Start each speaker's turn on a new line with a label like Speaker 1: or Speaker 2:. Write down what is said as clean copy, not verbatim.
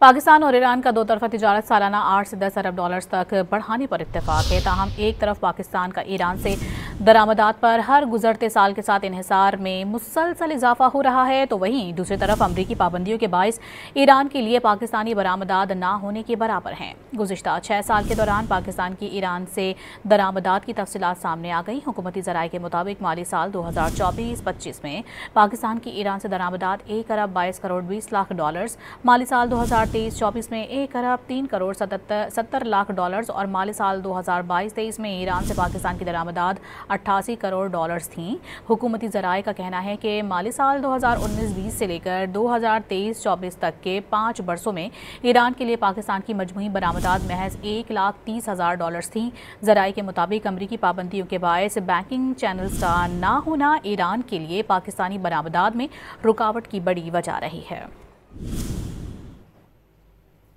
Speaker 1: पाकिस्तान और ईरान का दो तरफा तिजारत सालाना 8 से 10 अरब डॉलर्स तक बढ़ाने पर इत्तेफाक है। ताहम एक तरफ पाकिस्तान का ईरान से दरामदात पर हर गुजरते साल के साथ इन्हिसार में मुसलसल इजाफा हो रहा है, तो वहीं दूसरी तरफ अमरीकी पाबंदियों के बायस ईरान के लिए पाकिस्तानी बरामदात ना होने के बराबर हैं। गुज़िश्ता 6 साल के दौरान पाकिस्तान की ईरान से दरामदात की तफसीलात सामने आ गई। हुकूमती ज़राए के मुताबिक माली साल 2024-25 में पाकिस्तान की ईरान से दरामदात 1 अरब 22 करोड़ 20 लाख डॉलर्स, माली साल 2023-24 में 1 अरब 3 करोड़ 70 लाख डॉलर्स और माली साल 2022-23 में ईरान से पाकिस्तान की दरामदात 88 करोड़ डॉलर्स थीं। हुकूमती ज़राए का कहना है कि माली साल 2019-20 से लेकर 2023-24 तक के 5 बरसों में ईरान के लिए पाकिस्तान की मजमूई बरामदात महज 1,30,000 डॉलर्स थीं। ज़राए के मुताबिक अमरीकी पाबंदियों के बायस बैंकिंग चैनल्स का ना होना ईरान के लिए पाकिस्तानी बरामदात में रुकावट की बड़ी वजह रही है।